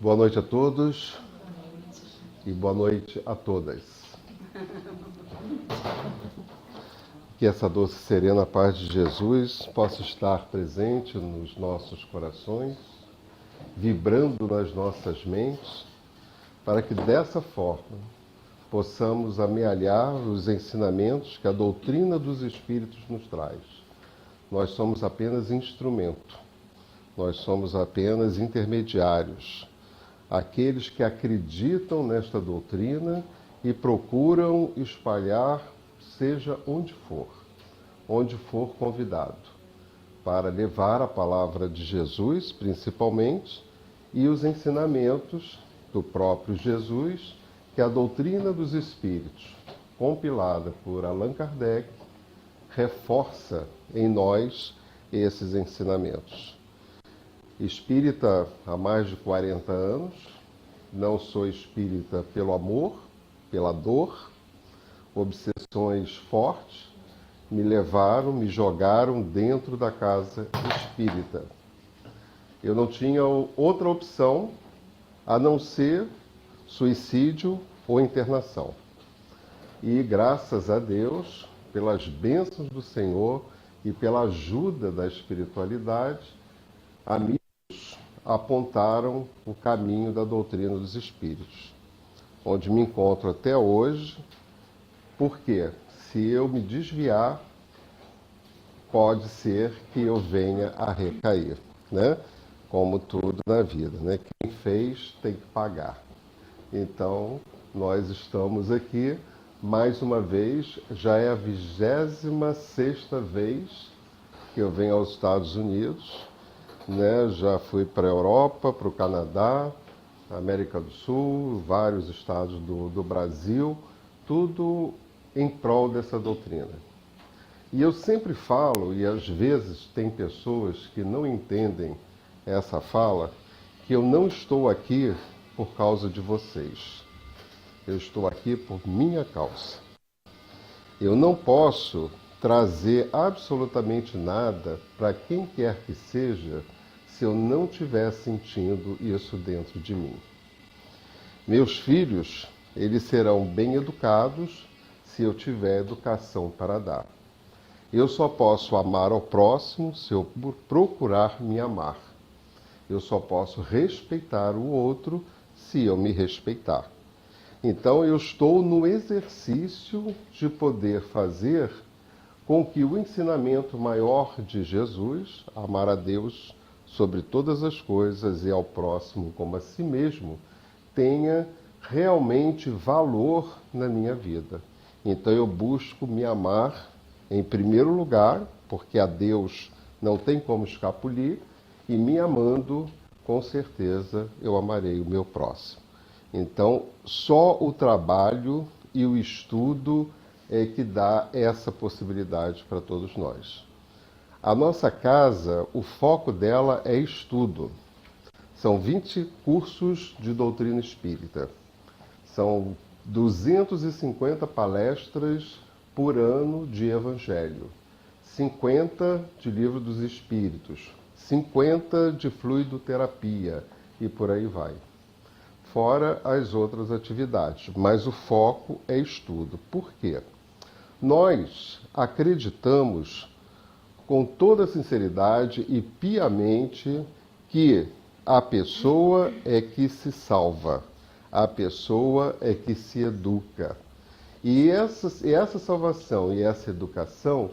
Boa noite a todos e boa noite a todas. Que essa doce e serena paz de Jesus possa estar presente nos nossos corações, vibrando nas nossas mentes, para que dessa forma possamos amealhar os ensinamentos que a doutrina dos Espíritos nos traz. Nós somos apenas instrumento, nós somos apenas intermediários, aqueles que acreditam nesta doutrina e procuram espalhar, seja onde for convidado, para levar a palavra de Jesus, principalmente, e os ensinamentos do próprio Jesus, que a doutrina dos Espíritos, compilada por Allan Kardec, reforça em nós esses ensinamentos. Espírita há mais de 40 anos, não sou espírita pelo amor, pela dor, obsessões fortes me jogaram dentro da casa espírita. Eu não tinha outra opção a não ser suicídio ou internação. E graças a Deus, pelas bênçãos do Senhor e pela ajuda da espiritualidade, amigos apontaram o caminho da doutrina dos Espíritos, onde me encontro até hoje, porque se eu me desviar, pode ser que eu venha a recair, né? Como tudo na vida, né? Quem fez tem que pagar. Então, nós estamos aqui, mais uma vez, já é a 26ª vez que eu venho aos Estados Unidos, né? Já fui para a Europa, para o Canadá, América do Sul, vários estados do Brasil, tudo em prol dessa doutrina. E eu sempre falo, e às vezes tem pessoas que não entendem essa fala, que eu não estou aqui por causa de vocês. Eu estou aqui por minha causa. Eu não posso trazer absolutamente nada para quem quer que seja se eu não estiver sentindo isso dentro de mim. Meus filhos, eles serão bem educados se eu tiver educação para dar. Eu só posso amar ao próximo se eu procurar me amar. Eu só posso respeitar o outro se eu me respeitar. Então eu estou no exercício de poder fazer com que o ensinamento maior de Jesus, amar a Deus sobre todas as coisas e ao próximo como a si mesmo, tenha realmente valor na minha vida. Então eu busco me amar em primeiro lugar, porque a Deus não tem como escapulir, e me amando, com certeza, eu amarei o meu próximo. Então, só o trabalho e o estudo é que dá essa possibilidade para todos nós. A nossa casa, o foco dela é estudo. São 20 cursos de doutrina espírita. São 250 palestras por ano de evangelho. 50 de livro dos espíritos. 50 de fluidoterapia e por aí vai. Fora as outras atividades, mas o foco é estudo. Por quê? Nós acreditamos com toda sinceridade e piamente que a pessoa é que se salva, a pessoa é que se educa. E essa salvação e essa educação,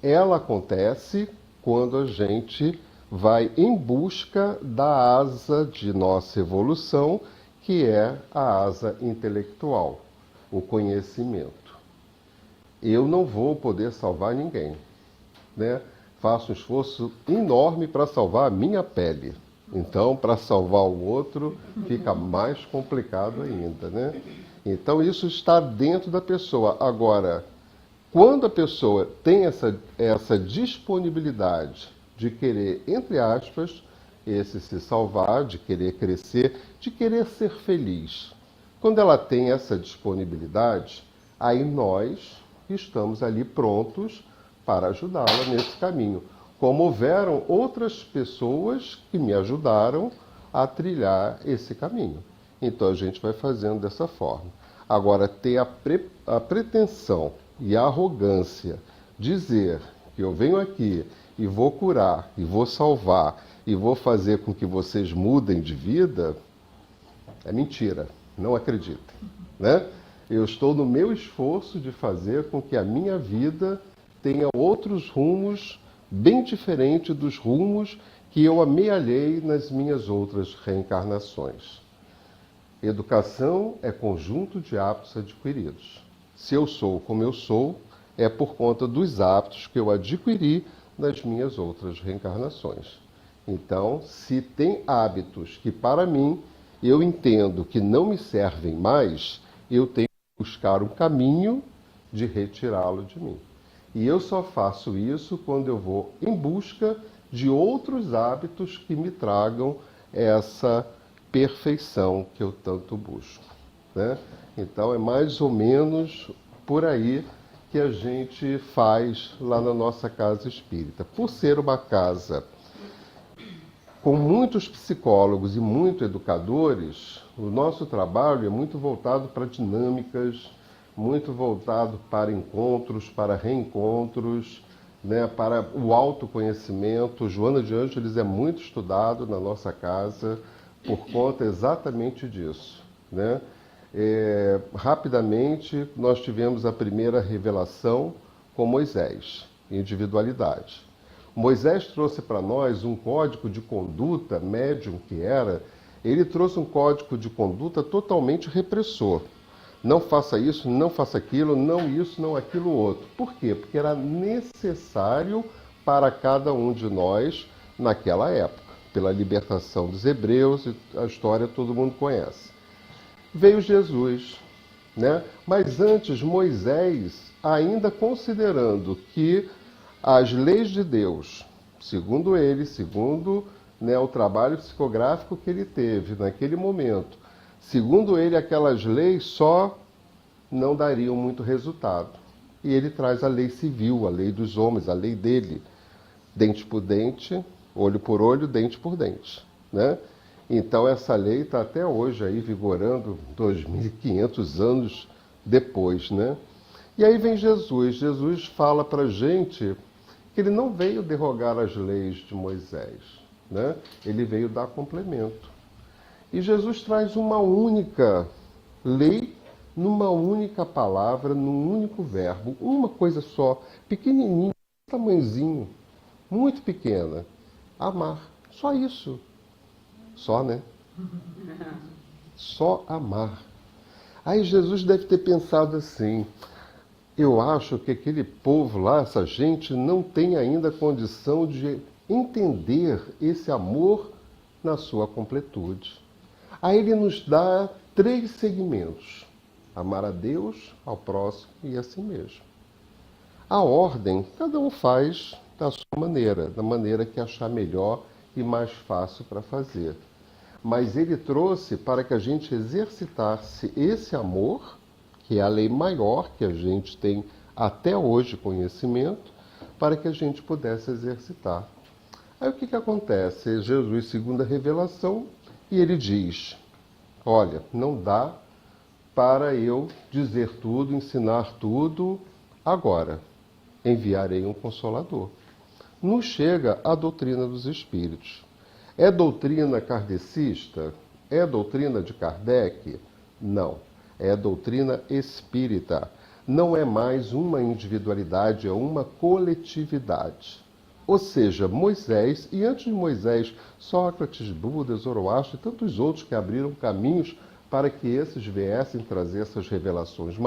ela acontece quando a gente vai em busca da asa de nossa evolução, que é a asa intelectual, o conhecimento. Eu não vou poder salvar ninguém, né? Faço um esforço enorme para salvar a minha pele. Então, para salvar o outro, fica mais complicado ainda, né? Então, isso está dentro da pessoa. Agora, quando a pessoa tem essa disponibilidade de querer, entre aspas, se salvar, de querer crescer, de querer ser feliz, quando ela tem essa disponibilidade, aí nós estamos ali prontos para ajudá-la nesse caminho. Como houveram outras pessoas que me ajudaram a trilhar esse caminho. Então a gente vai fazendo dessa forma. Agora, ter a pretensão e a arrogância, dizer que eu venho aqui e vou curar, e vou salvar, e vou fazer com que vocês mudem de vida, é mentira, não acreditem, né? Eu estou no meu esforço de fazer com que a minha vida tenha outros rumos bem diferentes dos rumos que eu amealhei nas minhas outras reencarnações. Educação é conjunto de hábitos adquiridos. Se eu sou como eu sou, é por conta dos hábitos que eu adquiri nas minhas outras reencarnações. Então, se tem hábitos que para mim eu entendo que não me servem mais, eu tenho que buscar um caminho de retirá-lo de mim. E eu só faço isso quando eu vou em busca de outros hábitos que me tragam essa perfeição que eu tanto busco, né? Então é mais ou menos por aí que a gente faz lá na nossa casa espírita. Por ser uma casa com muitos psicólogos e muitos educadores, o nosso trabalho é muito voltado para dinâmicas, muito voltado para encontros, para reencontros, né, para o autoconhecimento. Joana de Ângeles é muito estudado na nossa casa por conta exatamente disso, né? Rapidamente, nós tivemos a primeira revelação com Moisés, individualidade. Moisés trouxe para nós um código de conduta, médium que era, ele trouxe um código de conduta totalmente repressor. Não faça isso, não faça aquilo, não isso, não aquilo outro. Por quê? Porque era necessário para cada um de nós naquela época, pela libertação dos hebreus, e a história todo mundo conhece. Veio Jesus, né? Mas antes, Moisés, ainda considerando que as leis de Deus, segundo ele, segundo, né, o trabalho psicográfico que ele teve naquele momento, segundo ele, aquelas leis só não dariam muito resultado. E ele traz a lei civil, a lei dos homens, a lei dele, dente por dente, olho por olho, dente por dente, né? Então essa lei está até hoje aí vigorando 2.500 anos depois, né? E aí vem Jesus. Jesus fala para a gente que ele não veio derrogar as leis de Moisés, né? Ele veio dar complemento. E Jesus traz uma única lei, numa única palavra, num único verbo, uma coisa só, pequenininho, tamanhozinho, muito pequena, amar. Só isso. Só, né? Só amar. Aí Jesus deve ter pensado assim, eu acho que aquele povo lá, essa gente, não tem ainda condição de entender esse amor na sua completude. Aí ele nos dá 3 segmentos: amar a Deus, ao próximo e a si mesmo. A ordem, cada um faz da sua maneira, da maneira que achar melhor e mais fácil para fazer. Mas ele trouxe para que a gente exercitasse esse amor, que é a lei maior que a gente tem até hoje conhecimento, para que a gente pudesse exercitar. Aí o que acontece? Jesus, segunda revelação, e ele diz, olha, não dá para eu dizer tudo, ensinar tudo agora. Enviarei um Consolador. Nos chega a doutrina dos Espíritos. É doutrina kardecista? É doutrina de Kardec? Não. É doutrina espírita. Não é mais uma individualidade, é uma coletividade. Ou seja, Moisés, e antes de Moisés, Sócrates, Buda, Zoroastro e tantos outros que abriram caminhos para que esses viessem trazer essas revelações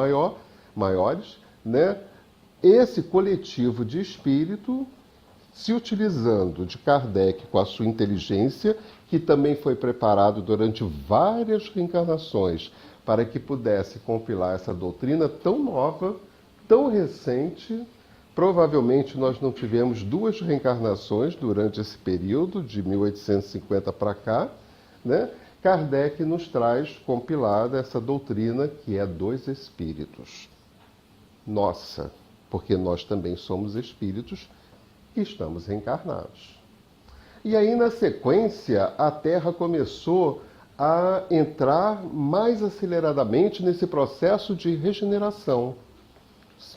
maiores, né? Esse coletivo de espírito, se utilizando de Kardec com a sua inteligência, que também foi preparado durante várias reencarnações para que pudesse compilar essa doutrina tão nova, tão recente. Provavelmente nós não tivemos 2 reencarnações durante esse período, de 1850 para cá, né? Kardec nos traz compilada essa doutrina que é dos espíritos. Nossa, porque nós também somos espíritos e estamos reencarnados. E aí, na sequência, a Terra começou a entrar mais aceleradamente nesse processo de regeneração,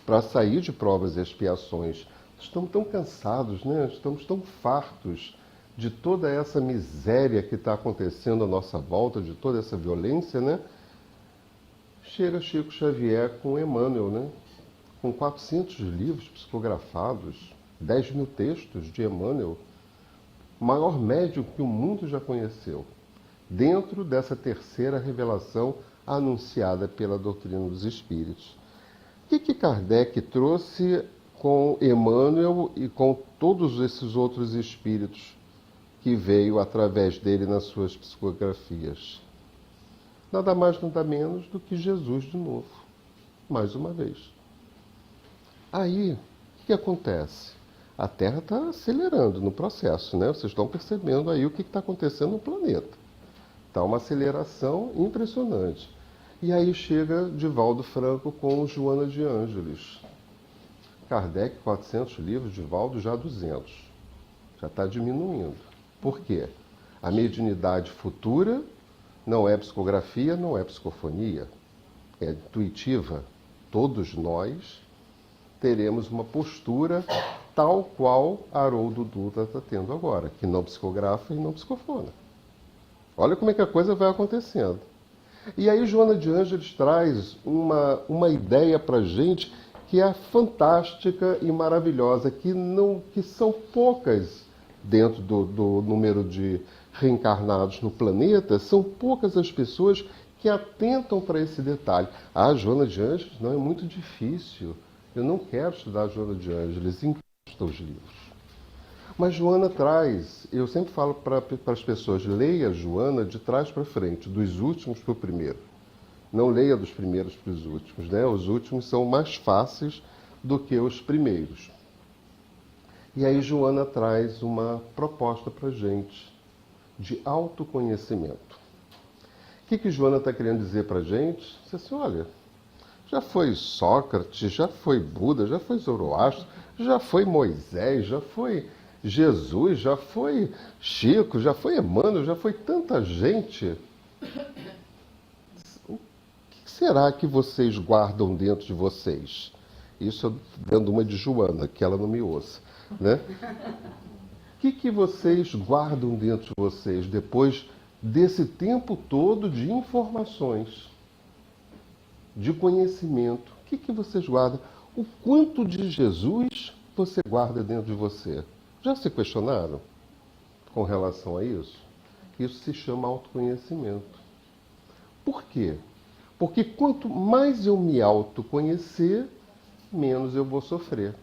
para sair de provas e expiações. Estamos tão cansados, né? Estamos tão fartos de toda essa miséria que está acontecendo à nossa volta, de toda essa violência, né? Chega Chico Xavier com Emmanuel, né? Com 400 livros psicografados, 10 mil textos de Emmanuel, o maior médium que o mundo já conheceu, dentro dessa terceira revelação anunciada pela doutrina dos espíritos. O que Kardec trouxe com Emmanuel e com todos esses outros espíritos que veio através dele nas suas psicografias? Nada mais, nada menos do que Jesus de novo, mais uma vez. Aí, o que acontece? A Terra está acelerando no processo, né? Vocês estão percebendo aí o que está acontecendo no planeta. Está uma aceleração impressionante. E aí chega Divaldo Franco com Joana de Ângeles. Kardec, 400 livros, Divaldo já 200. Já está diminuindo. Por quê? A mediunidade futura não é psicografia, não é psicofonia. É intuitiva. Todos nós teremos uma postura tal qual Haroldo Dutra está tendo agora, que não psicografa e não psicofona. Olha como é que a coisa vai acontecendo. E aí Joana de Ângeles traz uma ideia para a gente que é fantástica e maravilhosa, que são poucas dentro do número de reencarnados no planeta, são poucas as pessoas que atentam para esse detalhe. Ah, Joana de Ângeles, não, é muito difícil. Eu não quero estudar Joana de Ângeles, encosta os livros. Mas Joana traz, eu sempre falo para as pessoas, leia Joana de trás para frente, dos últimos para o primeiro. Não leia dos primeiros para os últimos, né? Os últimos são mais fáceis do que os primeiros. E aí Joana traz uma proposta para a gente de autoconhecimento. O que Joana está querendo dizer para a gente? Diz assim, olha, já foi Sócrates, já foi Buda, já foi Zoroastro, já foi Moisés, já foi Jesus, já foi Chico, já foi Emmanuel, já foi tanta gente. O que será que vocês guardam dentro de vocês? Isso eu dando uma de Joana, que ela não me ouça, né? O que vocês guardam dentro de vocês depois desse tempo todo de informações, de conhecimento? O que vocês guardam? O quanto de Jesus você guarda dentro de você? Já se questionaram com relação a isso? Isso se chama autoconhecimento. Por quê? Porque quanto mais eu me autoconhecer, menos eu vou sofrer.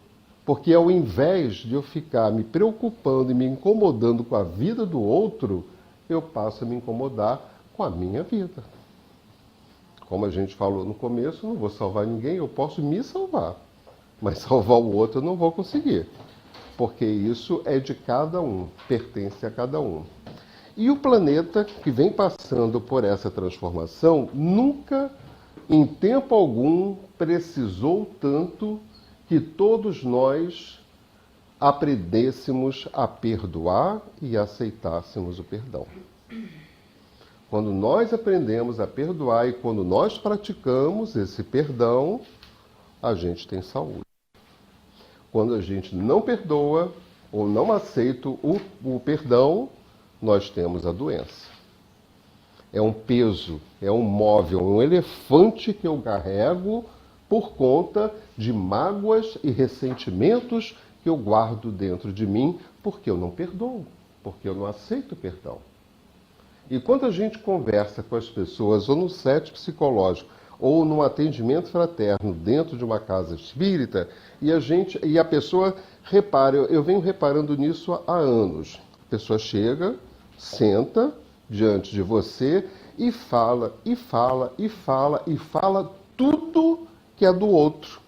Porque ao invés de eu ficar me preocupando e me incomodando com a vida do outro, eu passo a me incomodar com a minha vida. Como a gente falou no começo, eu não vou salvar ninguém, eu posso me salvar. Mas salvar o outro eu não vou conseguir. Porque isso é de cada um, pertence a cada um. E o planeta que vem passando por essa transformação nunca, em tempo algum, precisou tanto que todos nós aprendêssemos a perdoar e aceitássemos o perdão. Quando nós aprendemos a perdoar e quando nós praticamos esse perdão, a gente tem saúde. Quando a gente não perdoa ou não aceita o perdão, nós temos a doença. É um peso, é um móvel, é um elefante que eu carrego por conta de mágoas e ressentimentos que eu guardo dentro de mim porque eu não perdoo, porque eu não aceito o perdão. E quando a gente conversa com as pessoas, ou no set psicológico, ou num atendimento fraterno dentro de uma casa espírita, e a pessoa repara, eu venho reparando nisso há anos. A pessoa chega, senta diante de você e fala, e fala, e fala, e fala tudo que é do outro.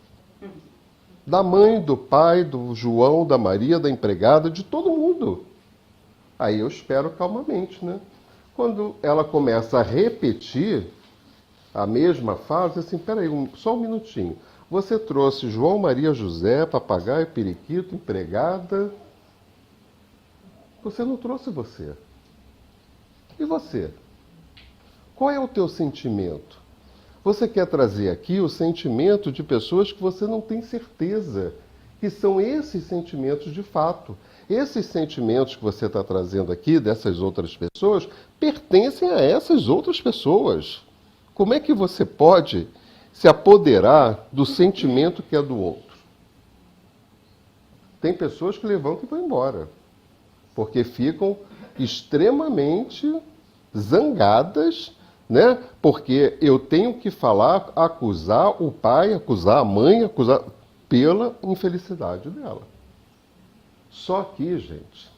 Da mãe, do pai, do João, da Maria, da empregada, de todo mundo. Aí eu espero calmamente, né? Quando ela começa a repetir a mesma frase, assim, peraí, só um minutinho. Você trouxe João, Maria, José, papagaio, periquito, empregada. Você não trouxe você. E você? Qual é o teu sentimento? Você quer trazer aqui o sentimento de pessoas que você não tem certeza que são esses sentimentos de fato. Esses sentimentos que você está trazendo aqui, dessas outras pessoas, pertencem a essas outras pessoas. Como é que você pode se apoderar do sentimento que é do outro? Tem pessoas que levantam e vão embora, porque ficam extremamente zangadas, né? Porque eu tenho que falar, acusar o pai, acusar a mãe, acusar pela infelicidade dela. Só que, gente,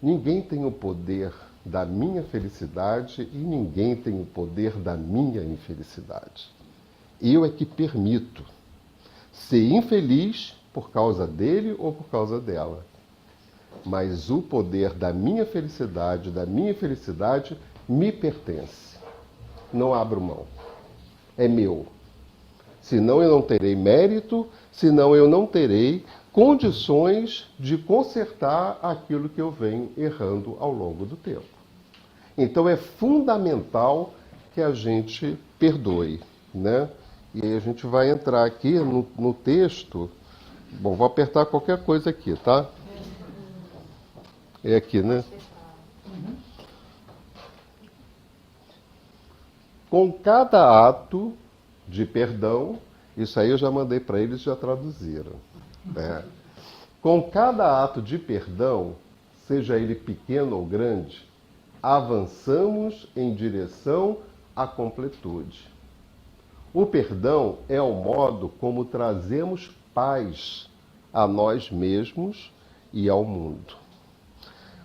ninguém tem o poder da minha felicidade e ninguém tem o poder da minha infelicidade. Eu é que permito ser infeliz por causa dele ou por causa dela. Mas o poder da minha felicidade me pertence. Não abro mão. É meu. Senão eu não terei mérito, senão eu não terei condições de consertar aquilo que eu venho errando ao longo do tempo. Então é fundamental que a gente perdoe, né? E aí a gente vai entrar aqui no texto. Bom, vou apertar qualquer coisa aqui, tá? É aqui, né? Com cada ato de perdão, isso aí eu já mandei para eles, já traduziram. Né? Com cada ato de perdão, seja ele pequeno ou grande, avançamos em direção à completude. O perdão é o modo como trazemos paz a nós mesmos e ao mundo.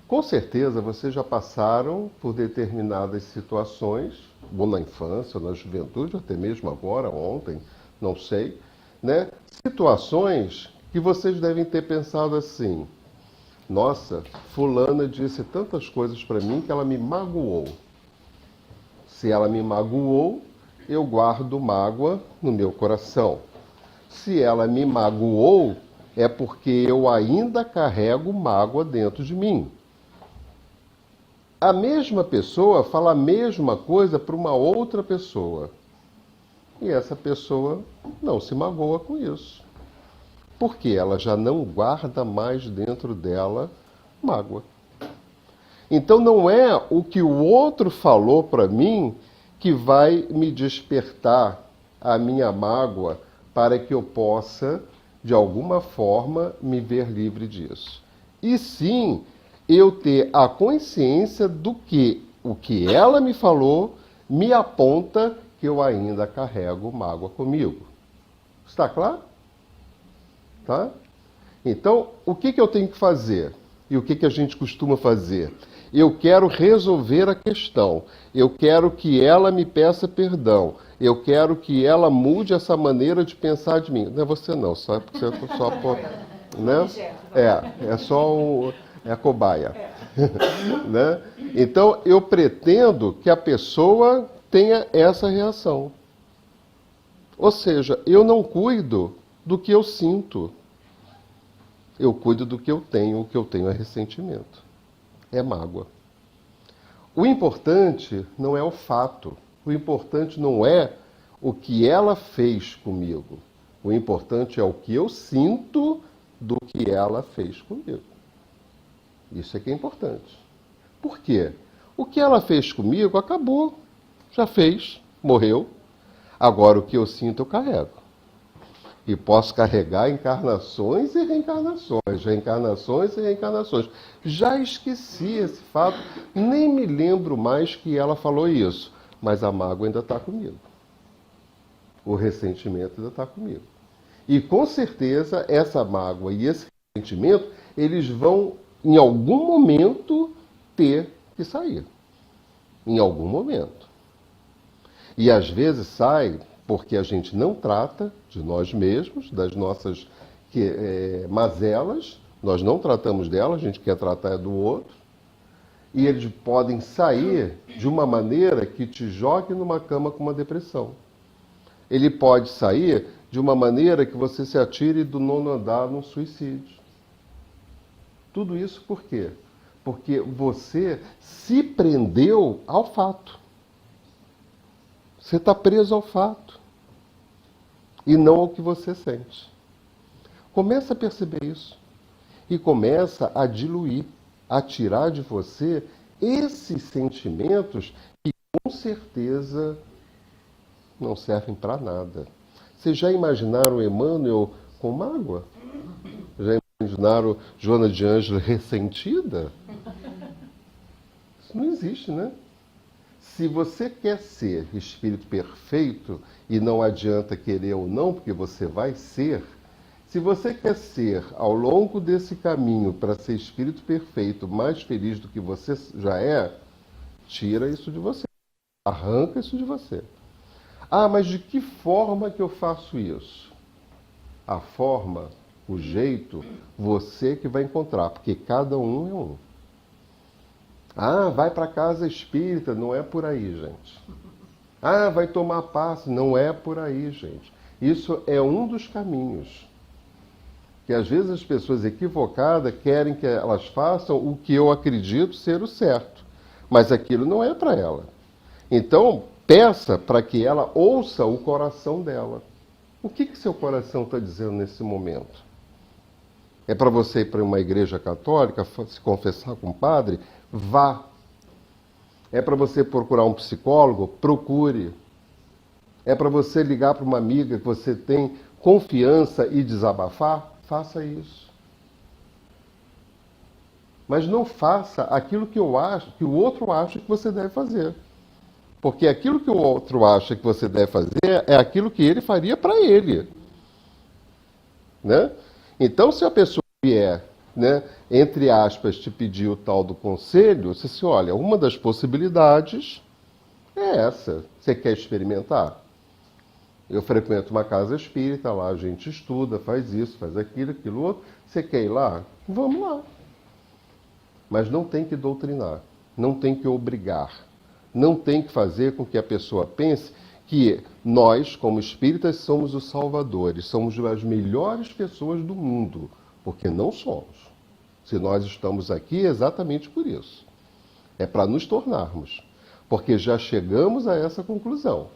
Com certeza vocês já passaram por determinadas situações, ou na infância, ou na juventude, ou até mesmo agora, ontem, não sei, né? Situações que vocês devem ter pensado assim: nossa, fulana disse tantas coisas para mim que ela me magoou. Se ela me magoou, eu guardo mágoa no meu coração. Se ela me magoou, é porque eu ainda carrego mágoa dentro de mim. A mesma pessoa fala a mesma coisa para uma outra pessoa. E essa pessoa não se magoa com isso. Porque ela já não guarda mais dentro dela mágoa. Então não é o que o outro falou para mim que vai me despertar a minha mágoa para que eu possa, de alguma forma, me ver livre disso. E sim, eu ter a consciência do que o que ela me falou me aponta que eu ainda carrego mágoa comigo. Está claro? Tá? Então, o que eu tenho que fazer? E o que a gente costuma fazer? Eu quero resolver a questão. Eu quero que ela me peça perdão. Eu quero que ela mude essa maneira de pensar de mim. Não é você não, só porque você só né? É só é a cobaia. Né? Então, eu pretendo que a pessoa tenha essa reação. Ou seja, eu não cuido do que eu sinto. Eu cuido do que eu tenho. O que eu tenho é ressentimento. É mágoa. O importante não é o fato. O importante não é o que ela fez comigo. O importante é o que eu sinto do que ela fez comigo. Isso é que é importante. Por quê? O que ela fez comigo acabou. Já fez, morreu. Agora o que eu sinto eu carrego. E posso carregar encarnações e reencarnações, reencarnações e reencarnações. Já esqueci esse fato, nem me lembro mais que ela falou isso. Mas a mágoa ainda está comigo. O ressentimento ainda está comigo. E com certeza essa mágoa e esse ressentimento, eles vão, em algum momento, ter que sair. Em algum momento. E às vezes sai porque a gente não trata de nós mesmos, das nossas mazelas, nós não tratamos delas, a gente quer tratar do outro, e eles podem sair de uma maneira que te jogue numa cama com uma depressão. Ele pode sair de uma maneira que você se atire do 9º andar num suicídio. Tudo isso por quê? Porque você se prendeu ao fato. Você está preso ao fato. E não ao que você sente. Começa a perceber isso. E começa a diluir, a tirar de você esses sentimentos que com certeza não servem para nada. Vocês já imaginaram Emmanuel com mágoa? Já imaginaram Joana de Ângelo ressentida? Isso não existe, né? Se você quer ser espírito perfeito, e não adianta querer ou não, porque você vai ser, se você quer ser, ao longo desse caminho, para ser espírito perfeito, mais feliz do que você já é, tira isso de você. Arranca isso de você. Ah, mas de que forma que eu faço isso? A forma, o jeito, você que vai encontrar, porque cada um é um. Ah, vai para casa espírita, não é por aí, gente. Ah, vai tomar passe, não é por aí, gente. Isso é um dos caminhos. Que às vezes as pessoas equivocadas querem que elas façam o que eu acredito ser o certo. Mas aquilo não é para ela. Então, peça para que ela ouça o coração dela. O que seu coração está dizendo nesse momento? É para você ir para uma igreja católica, se confessar com o padre? Vá. É para você procurar um psicólogo? Procure. É para você ligar para uma amiga que você tem confiança e desabafar? Faça isso. Mas não faça aquilo que eu acho, que o outro acha que você deve fazer. Porque aquilo que o outro acha que você deve fazer é aquilo que ele faria para ele. Né? Então, se a pessoa vier, né, entre aspas, te pedir o tal do conselho, você se olha, uma das possibilidades é essa. Você quer experimentar? Eu frequento uma casa espírita, lá a gente estuda, faz isso, faz aquilo, aquilo outro. Você quer ir lá? Vamos lá. Mas não tem que doutrinar, não tem que obrigar, não tem que fazer com que a pessoa pense que nós, como espíritas, somos os salvadores, somos as melhores pessoas do mundo, porque não somos. Se nós estamos aqui é exatamente por isso. É para nos tornarmos, porque já chegamos a essa conclusão.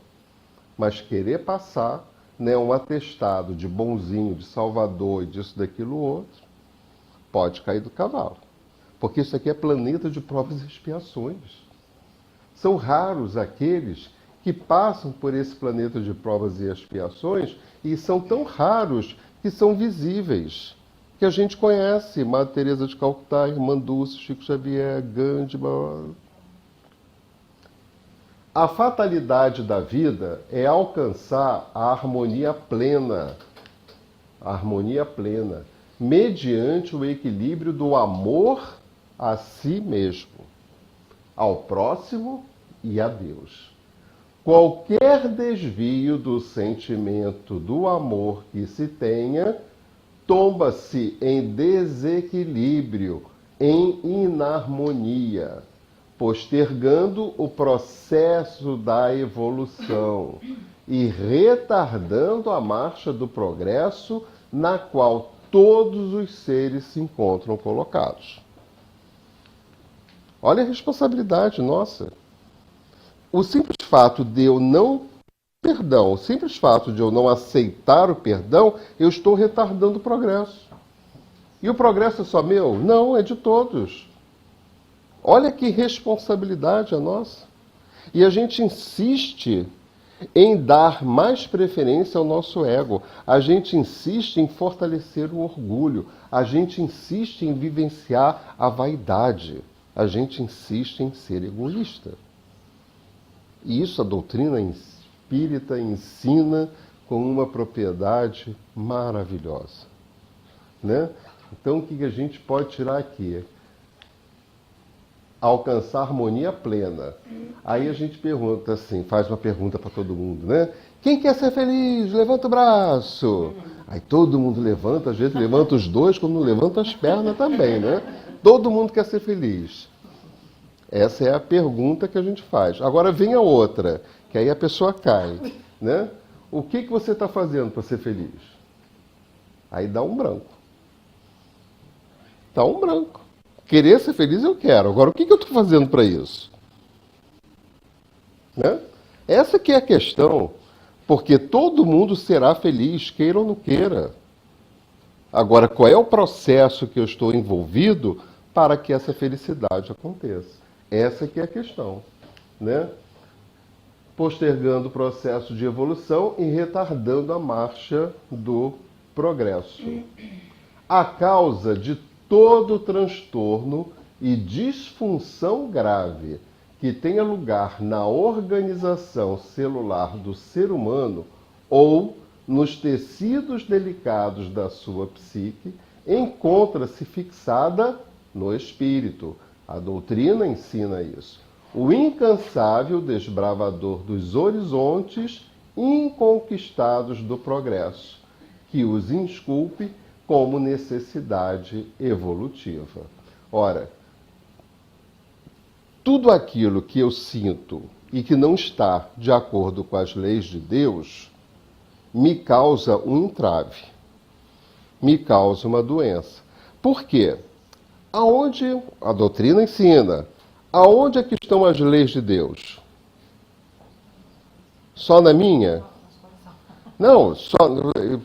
Mas querer passar, né, um atestado de bonzinho, de salvador e disso, daquilo, outro, pode cair do cavalo. Porque isso aqui é planeta de provas e expiações. São raros aqueles que passam por esse planeta de provas e expiações e são tão raros que são visíveis. Que a gente conhece, Madre Teresa de Calcutá, Irmã Dulce, Chico Xavier, Gandhi. A fatalidade da vida é alcançar a harmonia plena, mediante o equilíbrio do amor a si mesmo, ao próximo e a Deus. Qualquer desvio do sentimento do amor que se tenha, tomba-se em desequilíbrio, em inarmonia, postergando o processo da evolução e retardando a marcha do progresso na qual todos os seres se encontram colocados. Olha a responsabilidade nossa. O simples fato de eu não perdão, o simples fato de eu não aceitar o perdão, eu estou retardando o progresso. E o progresso é só meu? Não, é de todos. Olha que responsabilidade a nossa. E a gente insiste em dar mais preferência ao nosso ego. A gente insiste em fortalecer o orgulho. A gente insiste em vivenciar a vaidade. A gente insiste em ser egoísta. E isso a doutrina espírita ensina com uma propriedade maravilhosa. Né? Então, o que a gente pode tirar aqui? Alcançar harmonia plena. Aí a gente pergunta assim, faz uma pergunta para todo mundo, né? Quem quer ser feliz? Levanta o braço. Aí todo mundo levanta, às vezes levanta os dois, quando não levanta as pernas também, né? Todo mundo quer ser feliz. Essa é a pergunta que a gente faz. Agora vem a outra, que aí a pessoa cai, né? O que você está fazendo para ser feliz? Aí dá um branco. Tá um branco. Querer ser feliz eu quero. Agora, o que eu estou fazendo para isso? Né? Essa que é a questão. Porque todo mundo será feliz, queira ou não queira. Agora, qual é o processo que eu estou envolvido para que essa felicidade aconteça? Essa que é a questão, né? Postergando o processo de evolução e retardando a marcha do progresso. A causa de todo transtorno e disfunção grave que tenha lugar na organização celular do ser humano ou nos tecidos delicados da sua psique, encontra-se fixada no espírito. A doutrina ensina isso. O incansável desbravador dos horizontes inconquistados do progresso, que os insculpe como necessidade evolutiva. Ora, tudo aquilo que eu sinto e que não está de acordo com as leis de Deus me causa um entrave, me causa uma doença. Por quê? Aonde a doutrina ensina, aonde é que estão as leis de Deus? Só na minha? Não, só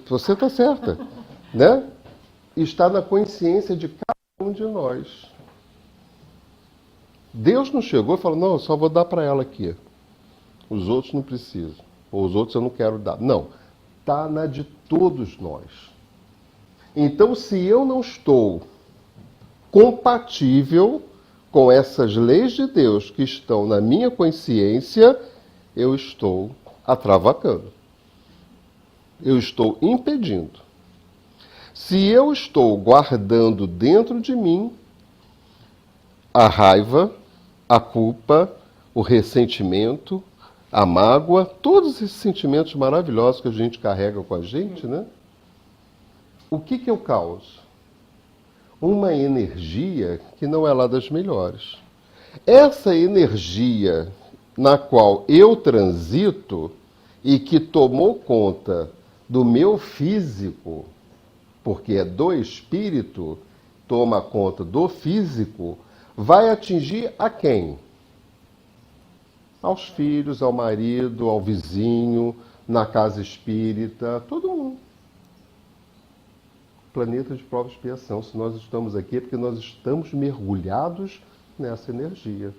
você está certa, né? Está na consciência de cada um de nós. Deus não chegou e falou, não, eu só vou dar para ela aqui. Os outros não precisam. Ou os outros eu não quero dar. Não. Está na de todos nós. Então, se eu não estou compatível com essas leis de Deus que estão na minha consciência, eu estou atravacando. Eu estou impedindo. Se eu estou guardando dentro de mim a raiva, a culpa, o ressentimento, a mágoa, todos esses sentimentos maravilhosos que a gente carrega com a gente, né? O que eu causo? Uma energia que não é lá das melhores. Essa energia na qual eu transito e que tomou conta do meu físico, porque é do espírito, toma conta do físico, vai atingir a quem? Aos filhos, ao marido, ao vizinho, na casa espírita, todo mundo. Planeta de prova e expiação. Se nós estamos aqui é porque nós estamos mergulhados nessa energia.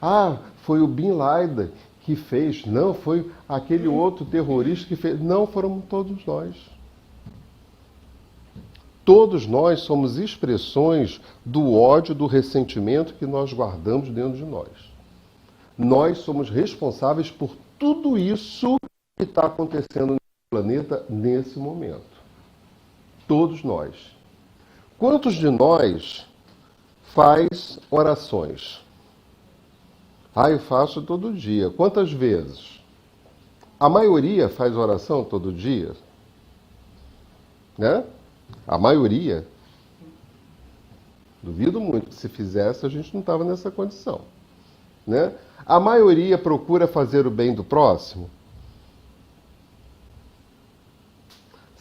Ah, foi o Bin Laden que fez. Não, foi aquele outro terrorista que fez. Não, foram todos nós. Todos nós somos expressões do ódio, do ressentimento que nós guardamos dentro de nós. Nós somos responsáveis por tudo isso que está acontecendo no planeta nesse momento. Todos nós. Quantos de nós faz orações? Ah, eu faço todo dia. Quantas vezes? A maioria faz oração todo dia? Né? A maioria. Duvido muito que se fizesse a gente não estava nessa condição. Né? A maioria procura fazer o bem do próximo?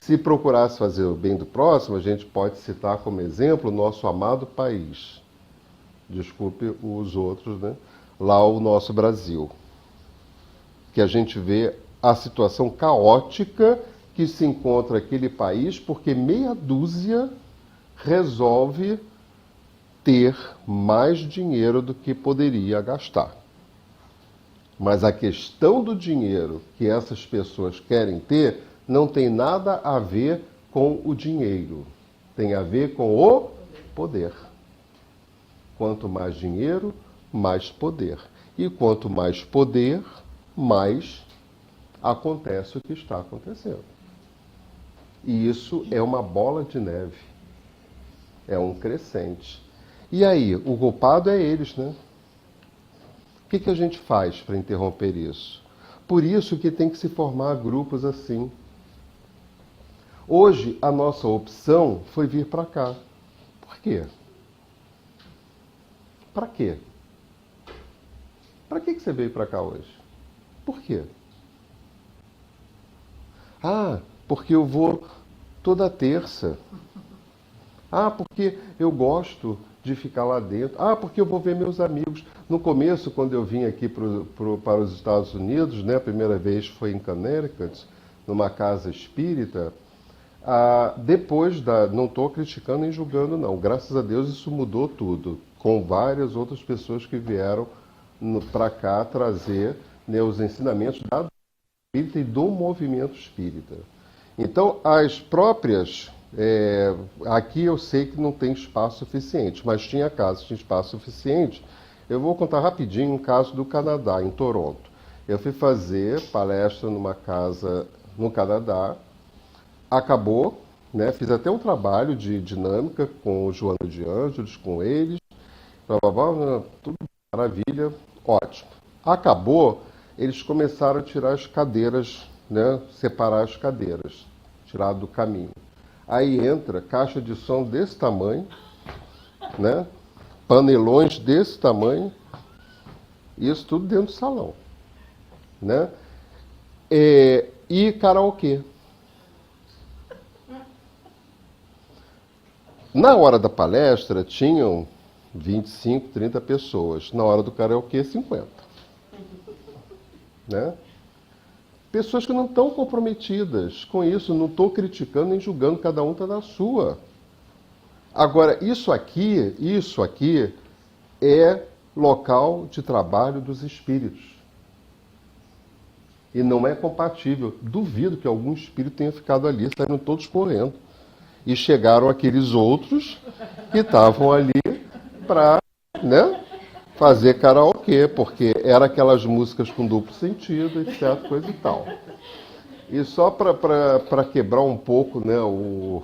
Se procurasse fazer o bem do próximo, a gente pode citar como exemplo o nosso amado país. Desculpe os outros, né? Lá o nosso Brasil. Que a gente vê a situação caótica que se encontra aquele país porque meia dúzia resolve ter mais dinheiro do que poderia gastar. Mas a questão do dinheiro que essas pessoas querem ter não tem nada a ver com o dinheiro. Tem a ver com o poder. Quanto mais dinheiro, mais poder. E quanto mais poder, mais acontece o que está acontecendo. E isso é uma bola de neve. É um crescente. E aí, o culpado é eles, né? O que a gente faz para interromper isso? Por isso que tem que se formar grupos assim. Hoje, a nossa opção foi vir para cá. Por quê? Para quê? Para que você veio para cá hoje? Por quê? Ah, porque eu vou toda terça. Ah, porque eu gosto de ficar lá dentro. Ah, porque eu vou ver meus amigos. No começo, quando eu vim aqui para os Estados Unidos, né, a primeira vez foi em Connecticut, numa casa espírita. Depois não estou criticando nem julgando, não. Graças a Deus isso mudou tudo, com várias outras pessoas que vieram para cá trazer, né, os ensinamentos da doutrina espírita e do movimento espírita. Então, as próprias. Aqui eu sei que não tem espaço suficiente, mas tinha casos de espaço suficiente. Eu vou contar rapidinho um caso do Canadá, em Toronto. Eu fui fazer palestra numa casa no Canadá. Acabou, né? Fiz até um trabalho de dinâmica com o Joana de Ângeles, com eles, blá, blá, blá, tudo maravilha, ótimo. Acabou, eles começaram a tirar as cadeiras, né? Separar as cadeiras, tirar do caminho. Aí entra caixa de som desse tamanho, né? Panelões desse tamanho, isso tudo dentro do salão, né? E karaokê. Na hora da palestra tinham 25, 30 pessoas. Na hora do karaokê, 50. Né? Pessoas que não estão comprometidas com isso, não estou criticando nem julgando, cada um está na sua. Agora, isso aqui é local de trabalho dos espíritos. E não é compatível. Duvido que algum espírito tenha ficado ali, saíram todos correndo. E chegaram aqueles outros que estavam ali para, né, fazer karaokê, porque eram aquelas músicas com duplo sentido, etc., coisa e tal. E só para quebrar um pouco, né, o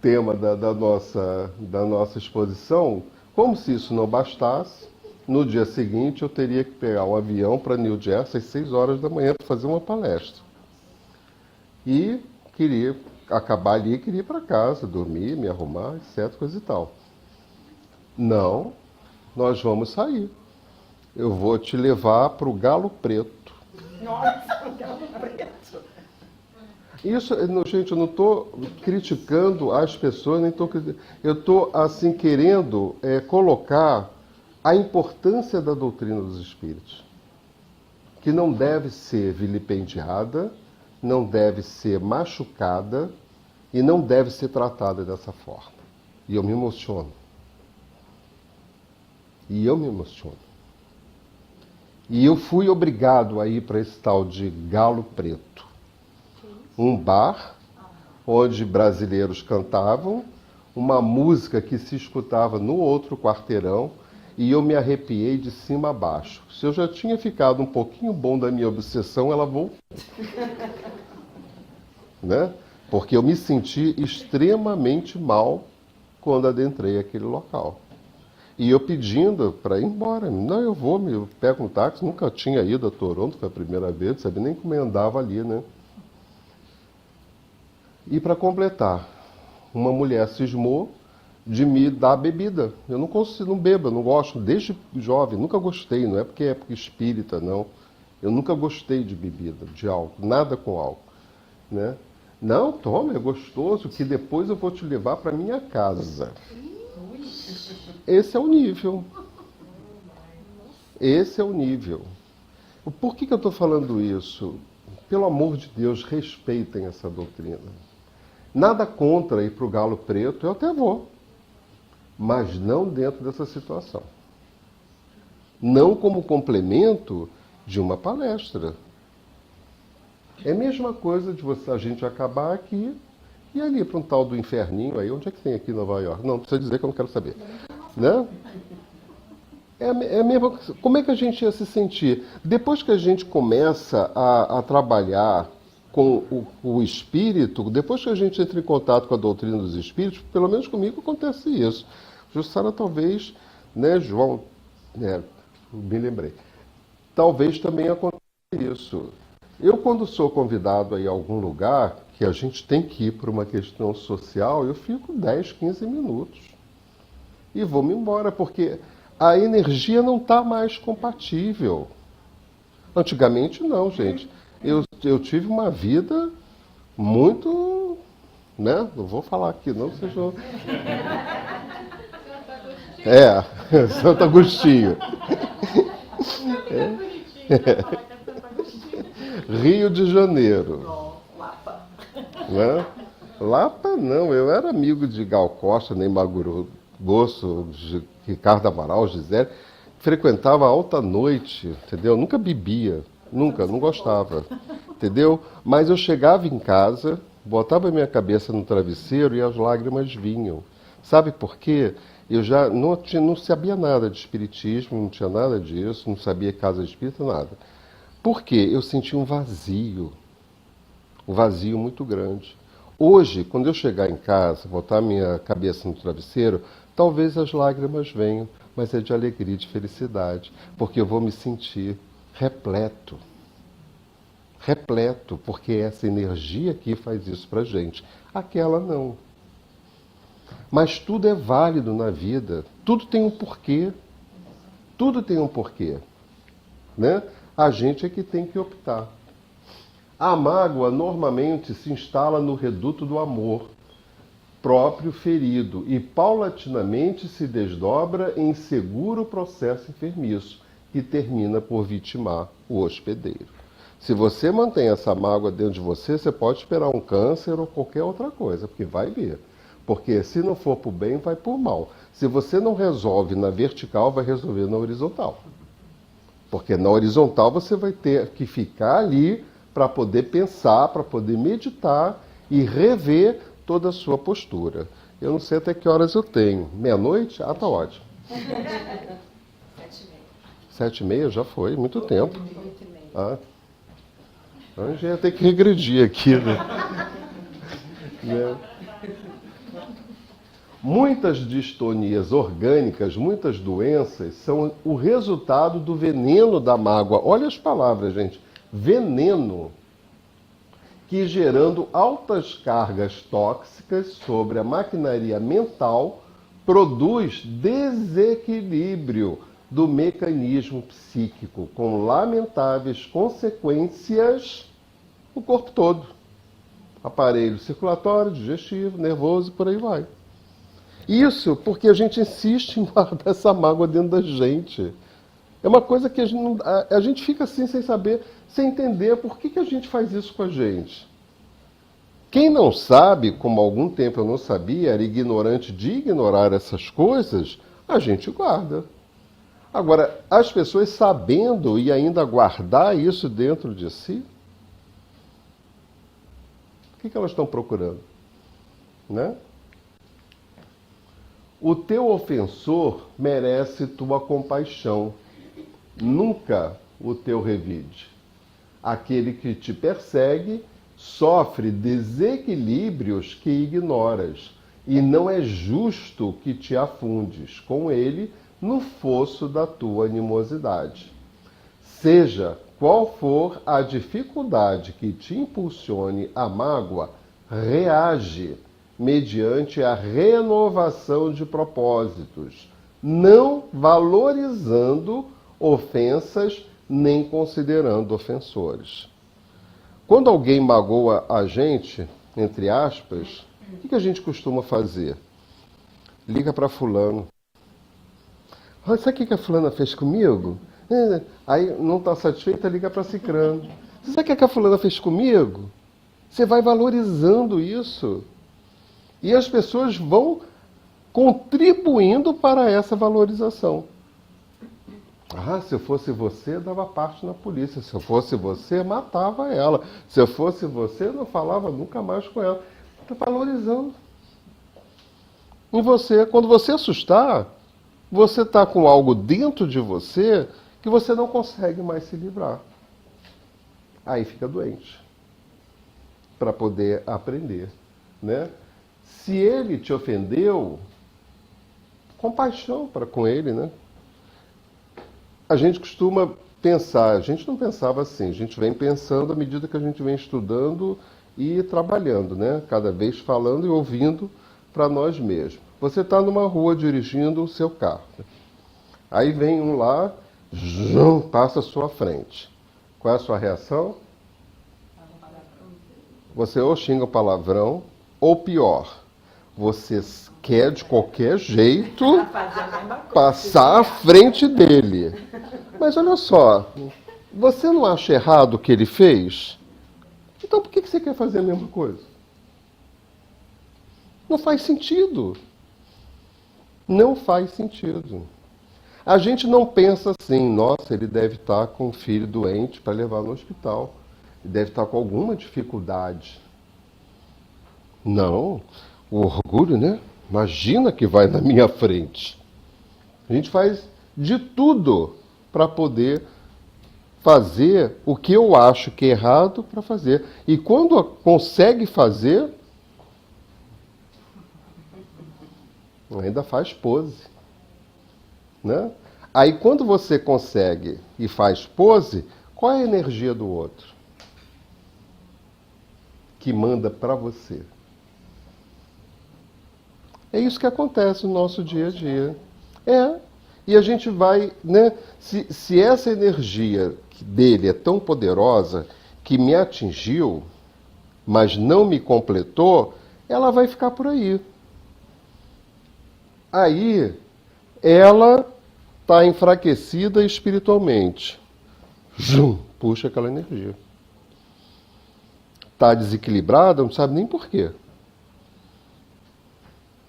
tema da nossa exposição, como se isso não bastasse, no dia seguinte eu teria que pegar um avião para New Jersey às 6 horas da manhã para fazer uma palestra. E queria acabar ali e queria ir para casa, dormir, me arrumar, etc, coisa e tal. Não, nós vamos sair. Eu vou te levar para o Galo Preto. Nossa, o Galo Preto. Isso, gente, eu não estou criticando as pessoas, nem eu estou, assim, querendo colocar a importância da doutrina dos espíritos, que não deve ser vilipendiada, não deve ser machucada e não deve ser tratada dessa forma. E eu me emociono. E eu fui obrigado a ir para esse tal de Galo Preto. Um bar onde brasileiros cantavam, uma música que se escutava no outro quarteirão, e eu me arrepiei de cima a baixo. Se eu já tinha ficado um pouquinho bom da minha obsessão, ela voltou. Né? Porque eu me senti extremamente mal quando adentrei aquele local. E eu pedindo para ir embora. Não, eu pego um táxi, nunca tinha ido a Toronto, foi a primeira vez, não sabia nem como eu andava ali, né? E para completar, uma mulher cismou de me dar bebida. Eu não consigo, não bebo, eu não gosto, desde jovem, nunca gostei, não é porque é época espírita, não. Eu nunca gostei de bebida, de álcool, nada com álcool, né? Não, toma, é gostoso, que depois eu vou te levar para minha casa. Esse é o nível. Esse é o nível. Por que eu estou falando isso? Pelo amor de Deus, respeitem essa doutrina. Nada contra ir para o Galo Preto, eu até vou. Mas não dentro dessa situação. Não como complemento de uma palestra. É a mesma coisa de a gente acabar aqui e ali para um tal do inferninho aí. Onde é que tem aqui em Nova York? Não, precisa dizer que eu não quero saber. Né? É a mesma coisa. Como é que a gente ia se sentir? Depois que a gente começa a trabalhar com o espírito, depois que a gente entra em contato com a doutrina dos espíritos, pelo menos comigo acontece isso. Jussara talvez, né, João, me lembrei, talvez também aconteça isso. Eu, quando sou convidado a ir a algum lugar, que a gente tem que ir por uma questão social, eu fico 10, 15 minutos. E vou-me embora, porque a energia não está mais compatível. Antigamente não, gente. Eu tive uma vida muito né? Não vou falar aqui, não, vocês vão... Santo Agostinho. Rio de Janeiro. Lapa. Né? Lapa não, eu era amigo de Gal Costa, Ney Magrosso, de Ricardo Amaral, Gisele. Frequentava alta noite, entendeu? Nunca bebia, nunca, não gostava, entendeu? Mas eu chegava em casa, botava minha cabeça no travesseiro e as lágrimas vinham. Sabe por quê? Eu já não sabia nada de espiritismo, não tinha nada disso, não sabia casa espírita, nada. Por quê? Eu sentia um vazio muito grande. Hoje, quando eu chegar em casa, botar minha cabeça no travesseiro, talvez as lágrimas venham, mas é de alegria, de felicidade, porque eu vou me sentir repleto. Repleto, porque essa energia aqui faz isso pra gente. Aquela não. Mas tudo é válido na vida, tudo tem um porquê. Tudo tem um porquê. Né? A gente é que tem que optar. A mágoa normalmente se instala no reduto do amor próprio ferido e paulatinamente se desdobra em seguro processo enfermiço, que termina por vitimar o hospedeiro. Se você mantém essa mágoa dentro de você, você pode esperar um câncer ou qualquer outra coisa, porque vai vir. Porque se não for para o bem, vai para o mal. Se você não resolve na vertical, vai resolver na horizontal. Porque na horizontal você vai ter que ficar ali para poder pensar, para poder meditar e rever toda a sua postura. Eu não sei até que horas eu tenho. Meia-noite? Ah, tá ótimo. 7h30. 7h30 já foi, muito tempo. 8h30. Ah. Então já ia ter que regredir aqui, né? Muitas distonias orgânicas, muitas doenças, são o resultado do veneno da mágoa. Olha as palavras, gente. Veneno, que gerando altas cargas tóxicas sobre a maquinaria mental, produz desequilíbrio do mecanismo psíquico, com lamentáveis consequências no corpo todo. Aparelho circulatório, digestivo, nervoso e por aí vai. Isso porque a gente insiste em guardar essa mágoa dentro da gente. É uma coisa que a gente fica assim sem saber, sem entender por que a gente faz isso com a gente. Quem não sabe, como há algum tempo eu não sabia, era ignorante de ignorar essas coisas, a gente guarda. Agora, as pessoas sabendo e ainda guardar isso dentro de si, o que elas estão procurando? Né? O teu ofensor merece tua compaixão, nunca o teu revide. Aquele que te persegue sofre desequilíbrios que ignoras, e não é justo que te afundes com ele no fosso da tua animosidade. Seja qual for a dificuldade que te impulsione a mágoa, reage mediante a renovação de propósitos, não valorizando ofensas nem considerando ofensores. Quando alguém magoa a gente, entre aspas, o que a gente costuma fazer? Liga para fulano. Sabe o que a fulana fez comigo? Aí não está satisfeita, liga para cicrano. Sabe o que a fulana fez comigo? Você vai valorizando isso. E as pessoas vão contribuindo para essa valorização. Ah, se eu fosse você, dava parte na polícia. Se eu fosse você, matava ela. Se eu fosse você, não falava nunca mais com ela. Está valorizando. Em você, quando você assustar, você está com algo dentro de você que você não consegue mais se livrar. Aí fica doente. Para poder aprender, né? Se ele te ofendeu, compaixão para com ele, né? A gente costuma pensar, a gente não pensava assim, a gente vem pensando à medida que a gente vem estudando e trabalhando, né? Cada vez falando e ouvindo para nós mesmos. Você está numa rua dirigindo o seu carro. Aí vem um lá, passa à sua frente. Qual é a sua reação? Você ou xinga o palavrão, Ou pior, você quer de qualquer jeito Fazer a mesma coisa. passar à frente dele. Mas olha só, você não acha errado o que ele fez? Então por que você quer fazer a mesma coisa? Não faz sentido. Não faz sentido. A gente não pensa assim, nossa, ele deve estar com um filho doente para levar no hospital. Ele deve estar com alguma dificuldade. Não. O orgulho, né? Imagina que vai na minha frente. A gente faz de tudo para poder fazer o que eu acho que é errado para fazer. E quando consegue fazer, ainda faz pose. Né? Aí quando você consegue e faz pose, qual é a energia do outro? Que manda para você. É isso que acontece no nosso dia a dia. E a gente vai, né? Se essa energia dele é tão poderosa que me atingiu, mas não me completou, ela vai ficar por aí. Aí, ela está enfraquecida espiritualmente. Puxa aquela energia. Está desequilibrada, não sabe nem por quê.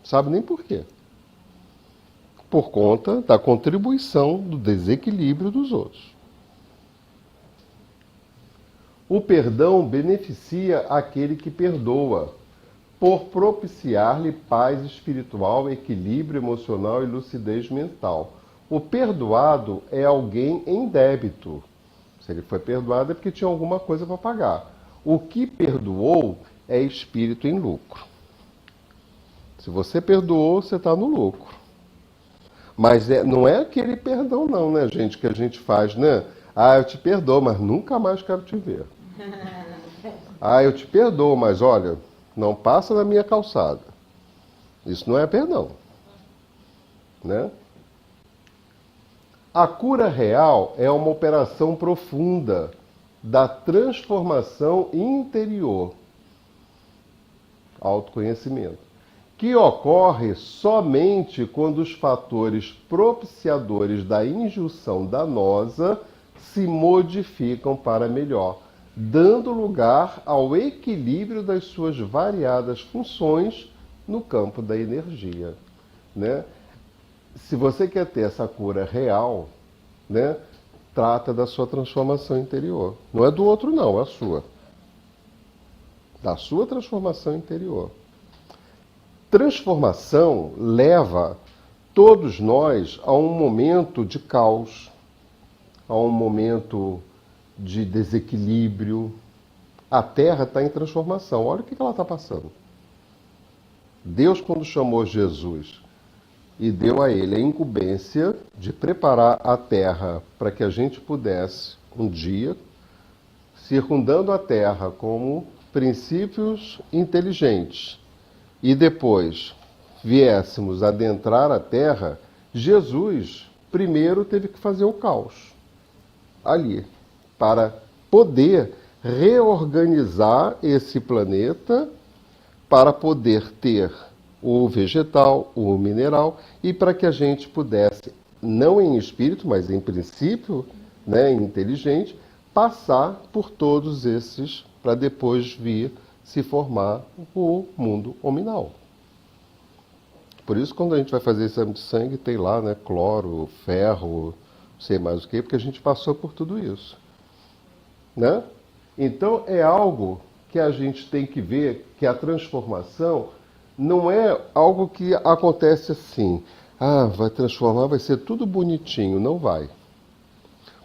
Sabe nem por quê. Por conta da contribuição do desequilíbrio dos outros. O perdão beneficia aquele que perdoa, por propiciar-lhe paz espiritual, equilíbrio emocional e lucidez mental. O perdoado é alguém em débito. Se ele foi perdoado é porque tinha alguma coisa para pagar. O que perdoou é espírito em lucro. Se você perdoou, você está no lucro. Mas não é aquele perdão não, né, gente, que a gente faz, né? Ah, eu te perdoo, mas nunca mais quero te ver. Ah, eu te perdoo, mas olha, não passa na minha calçada. Isso não é perdão. Né? A cura real é uma operação profunda da transformação interior, autoconhecimento, que ocorre somente quando os fatores propiciadores da injunção danosa se modificam para melhor, dando lugar ao equilíbrio das suas variadas funções no campo da energia. Né? Se você quer ter essa cura real, né, trata da sua transformação interior. Não é do outro não, é a sua. Da sua transformação interior. Transformação leva todos nós a um momento de caos, a um momento de desequilíbrio. A Terra está em transformação. Olha o que ela está passando. Deus, quando chamou Jesus e deu a ele a incumbência de preparar a Terra para que a gente pudesse, um dia, circundando a Terra como princípios inteligentes, e depois viéssemos adentrar a Terra, Jesus primeiro teve que fazer o caos ali, para poder reorganizar esse planeta, para poder ter o vegetal, o mineral, e para que a gente pudesse, não em espírito, mas em princípio, né, inteligente, passar por todos esses, para depois vir se formar o mundo hominal. Por isso, quando a gente vai fazer exame de sangue, tem lá, né, cloro, ferro, não sei mais o que, porque a gente passou por tudo isso. Né? Então, é algo que a gente tem que ver, que a transformação não é algo que acontece assim. Ah, vai transformar, vai ser tudo bonitinho. Não vai.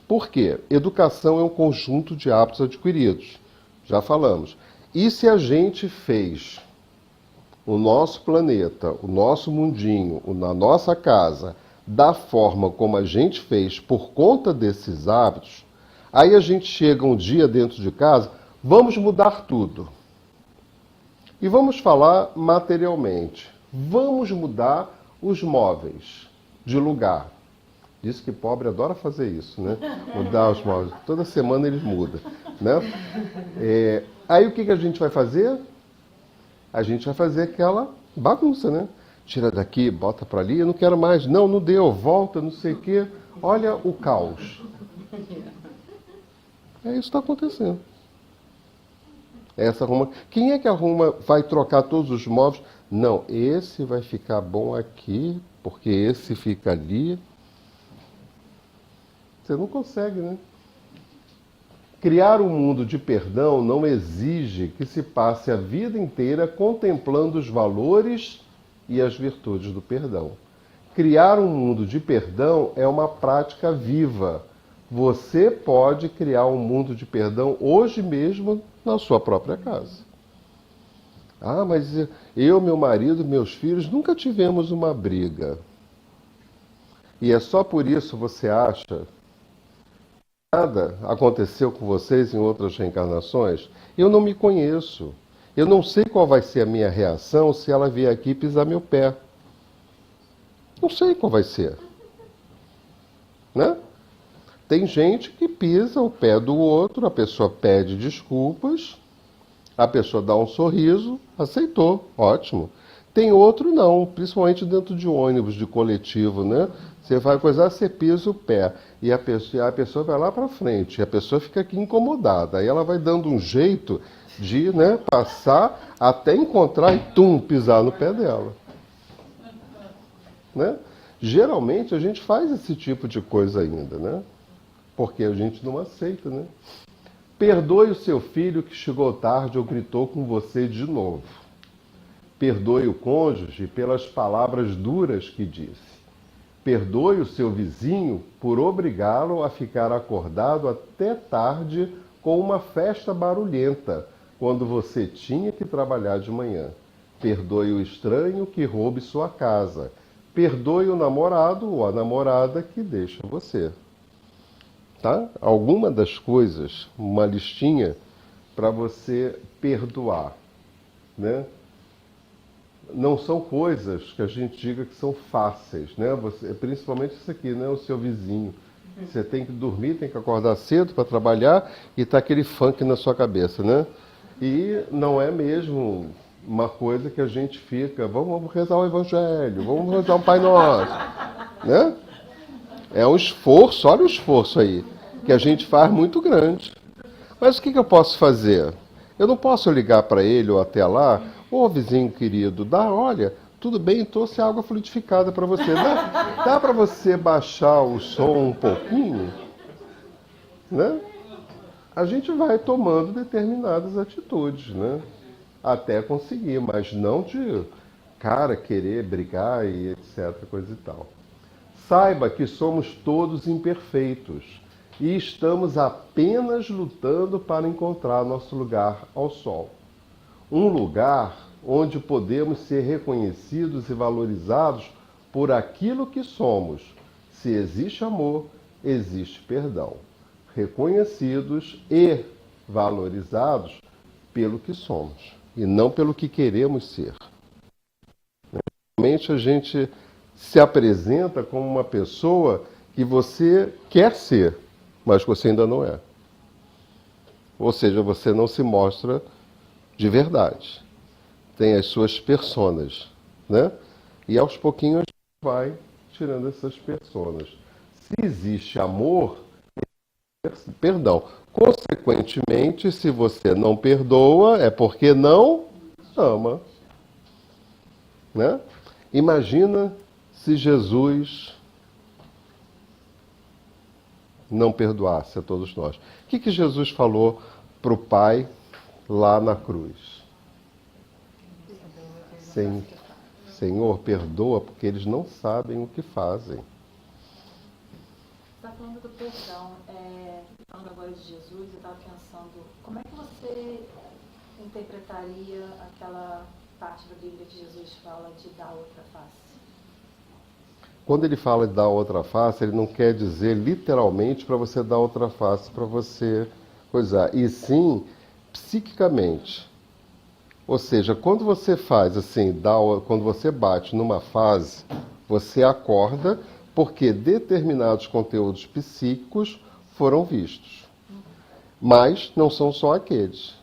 Por quê? Educação é um conjunto de hábitos adquiridos. Já falamos. E se a gente fez o nosso planeta, o nosso mundinho, a nossa casa, da forma como a gente fez por conta desses hábitos, aí a gente chega um dia dentro de casa, vamos mudar tudo. E vamos falar materialmente. Vamos mudar os móveis de lugar. Diz que pobre adora fazer isso, né? Mudar os móveis. Toda semana eles mudam. Né? Aí o que a gente vai fazer? a gente vai fazer aquela bagunça, né? Tira daqui, bota para ali, eu não quero mais. Não, não deu, volta, não sei o quê. Olha o caos. É isso que está acontecendo. Essa arruma. Quem é que arruma, vai trocar todos os móveis? Não, esse vai ficar bom aqui, porque esse fica ali. Você não consegue, né? Criar um mundo de perdão não exige que se passe a vida inteira contemplando os valores e as virtudes do perdão. Criar um mundo de perdão é uma prática viva. Você pode criar um mundo de perdão hoje mesmo na sua própria casa. Ah, mas eu, meu marido, meus filhos nunca tivemos uma briga. E é só por isso você acha nada aconteceu com vocês em outras reencarnações? Eu não me conheço. Eu não sei qual vai ser a minha reação se ela vier aqui pisar meu pé. Não sei qual vai ser. Né? Tem gente que pisa o pé do outro, a pessoa pede desculpas, a pessoa dá um sorriso, aceitou, ótimo. Tem outro não, principalmente dentro de ônibus, de coletivo, né? Você vai coisar, você pisa o pé e a pessoa vai lá para frente, e a pessoa fica aqui incomodada. Aí ela vai dando um jeito de, né, passar até encontrar e pisar no pé dela. Né? Geralmente a gente faz esse tipo de coisa ainda, né? Porque a gente não aceita, né? Perdoe o seu filho que chegou tarde ou gritou com você de novo. Perdoe o cônjuge pelas palavras duras que disse. Perdoe o seu vizinho por obrigá-lo a ficar acordado até tarde com uma festa barulhenta, quando você tinha que trabalhar de manhã. Perdoe o estranho que roube sua casa. Perdoe o namorado ou a namorada que deixa você. Tá? Alguma das coisas, uma listinha para você perdoar, né? Não são coisas que a gente diga que são fáceis, né? Você, principalmente isso aqui, né? O seu vizinho. Você tem que dormir, tem que acordar cedo para trabalhar e tá aquele funk na sua cabeça, né? E não é mesmo uma coisa que a gente fica, vamos rezar o Evangelho, vamos rezar um Pai Nosso, né? É um esforço, olha o esforço aí, que a gente faz muito grande. Mas o que eu posso fazer? Eu não posso ligar para ele ou até lá, ô vizinho querido, olha, tudo bem, trouxe água fluidificada para você. Dá para você baixar o som um pouquinho? Né? A gente vai tomando determinadas atitudes, né? Até conseguir, mas não de cara querer brigar e etc, coisa e tal. Saiba que somos todos imperfeitos e estamos apenas lutando para encontrar nosso lugar ao sol. Um lugar onde podemos ser reconhecidos e valorizados por aquilo que somos. Se existe amor, existe perdão. Reconhecidos e valorizados pelo que somos e não pelo que queremos ser. Realmente a gente se apresenta como uma pessoa que você quer ser, mas você ainda não é. Ou seja, você não se mostra de verdade. Tem as suas personas, né? E aos pouquinhos a gente vai tirando essas personas. Se existe amor, perdão. Consequentemente, se você não perdoa, é porque não ama. Né? Imagina se Jesus não perdoasse a todos nós. O que Jesus falou para o Pai lá na cruz? Senhor, perdoa, porque eles não sabem o que fazem. Você está falando do perdão, falando agora de Jesus, eu estava pensando, como é que você interpretaria aquela parte da Bíblia que Jesus fala de dar outra face? Quando ele fala de dar outra face, ele não quer dizer literalmente para você dar outra face, para você coisar, e sim psiquicamente. Ou seja, quando você faz assim, quando você bate numa fase, você acorda porque determinados conteúdos psíquicos foram vistos. Mas não são só aqueles.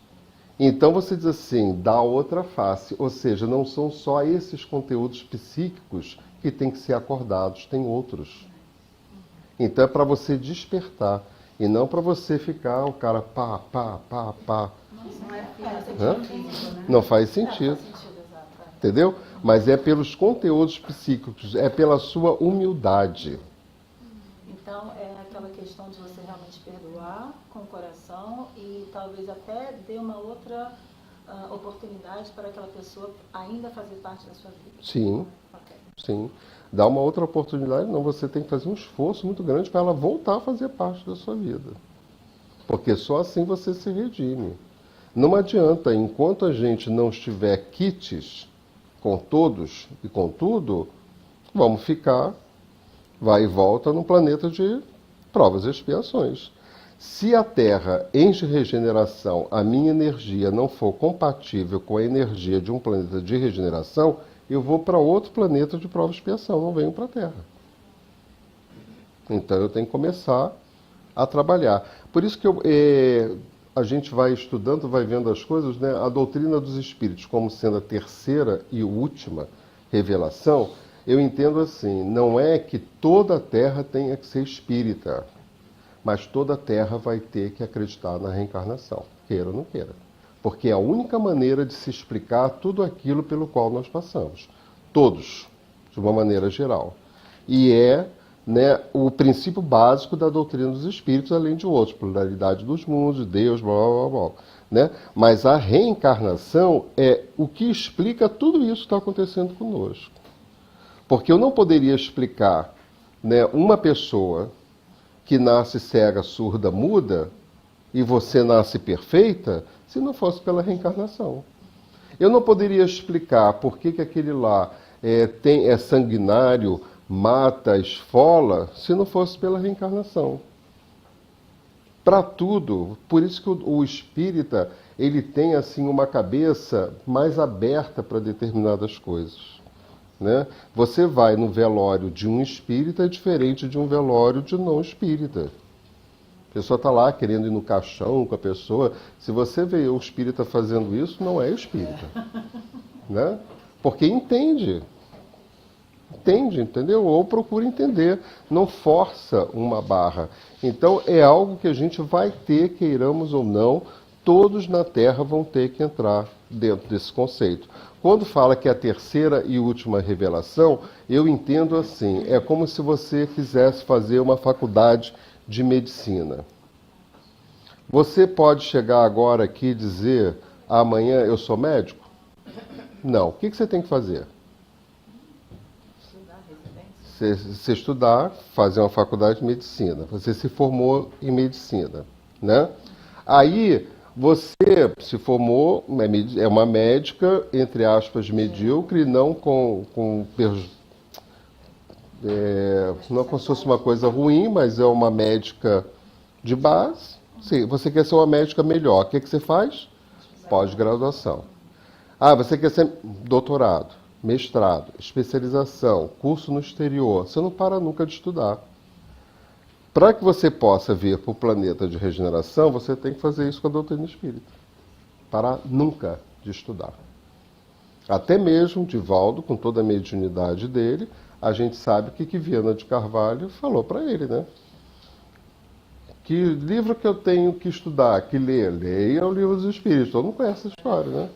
Então você diz assim, dá outra face, ou seja, não são só esses conteúdos psíquicos que têm que ser acordados, tem outros. Então é para você despertar, e não para você ficar o cara pá. Não é físico, né? Não faz sentido, Exato. entendeu? Mas é pelos conteúdos psíquicos, é pela sua humildade. Então, é aquela questão de você realmente perdoar com o coração e talvez até dê uma outra oportunidade para aquela pessoa ainda fazer parte da sua vida. Sim, Ok. sim. Dá uma outra oportunidade, não, você tem que fazer um esforço muito grande para ela voltar a fazer parte da sua vida. Porque só assim você se redime. Não adianta, enquanto a gente não estiver quites com todos e com tudo, vamos ficar, vai e volta, num planeta de provas e expiações. Se a Terra, em regeneração, a minha energia não for compatível com a energia de um planeta de regeneração, eu vou para outro planeta de prova e expiação, não venho para a Terra. Então eu tenho que começar a trabalhar. Por isso que a gente vai estudando, vai vendo as coisas, né? A doutrina dos espíritos como sendo a terceira e última revelação, eu entendo assim, não é que toda a Terra tenha que ser espírita, mas toda a Terra vai ter que acreditar na reencarnação, queira ou não queira. Porque é a única maneira de se explicar tudo aquilo pelo qual nós passamos. Todos, de uma maneira geral. E é, né, o princípio básico da doutrina dos espíritos, além de outros, pluralidade dos mundos, Deus, blá, blá, blá, blá, né? Mas a reencarnação é o que explica tudo isso que está acontecendo conosco. Porque eu não poderia explicar, né, uma pessoa que nasce cega, surda, muda, e você nasce perfeita, se não fosse pela reencarnação. Eu não poderia explicar por que aquele lá é sanguinário, mata, esfola, se não fosse pela reencarnação. Para tudo, por isso que o espírita ele tem assim uma cabeça mais aberta para determinadas coisas. Né? Você vai no velório de um espírita diferente de um velório de não espírita. A pessoa está lá querendo ir no caixão com a pessoa. Se você vê o espírita fazendo isso, não é o espírita. Né? Porque entende. Entende, entendeu? Ou procura entender. Não força uma barra. Então é algo que a gente vai ter, queiramos ou não, todos na Terra vão ter que entrar dentro desse conceito. Quando fala que é a terceira e última revelação, eu entendo assim, é como se você quisesse fazer uma faculdade de medicina. Você pode chegar agora aqui e dizer, amanhã eu sou médico? Não. O que você tem que fazer? Estudar, residência. Você estudar, fazer uma faculdade de medicina. Você se formou em medicina, né? Aí você se formou, é uma médica, entre aspas, medíocre, não não como se fosse uma coisa ruim, mas é uma médica de base. Sim, você quer ser uma médica melhor. O que você faz? Pós-graduação. Ah, você quer ser doutorado, mestrado, especialização, curso no exterior. Você não para nunca de estudar. Para que você possa vir para o planeta de regeneração, você tem que fazer isso com a doutrina espírita. Parar nunca de estudar. Até mesmo Divaldo, com toda a mediunidade dele, a gente sabe que Viana de Carvalho falou para ele, né? Que livro que eu tenho que estudar, que ler? Leia o Livro dos Espíritos. Todo mundo conhece essa história, né?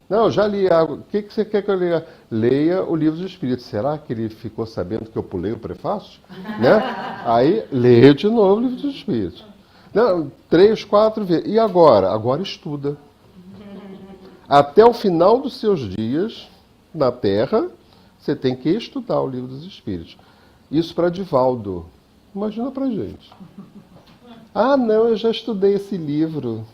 Não, já li. O que você quer que eu leia? Leia o Livro dos Espíritos. Será que ele ficou sabendo que eu pulei o prefácio? Né? Aí, leia de novo o Livro dos Espíritos. Não, 3, 4 vezes. E agora? Agora estuda. Até o final dos seus dias na Terra, você tem que estudar o Livro dos Espíritos. Isso para Divaldo. Imagina para gente. Ah, não, eu já estudei esse livro.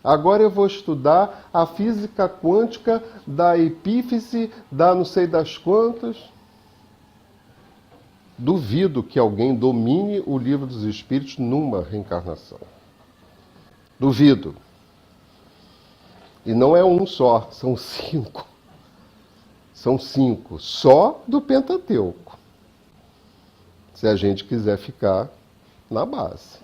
Agora eu vou estudar a física quântica da epífise, da não sei das quantas. Duvido que alguém domine o Livro dos Espíritos numa reencarnação. Duvido. E não é um só, são 5. São 5, só do Pentateuco. Se a gente quiser ficar na base,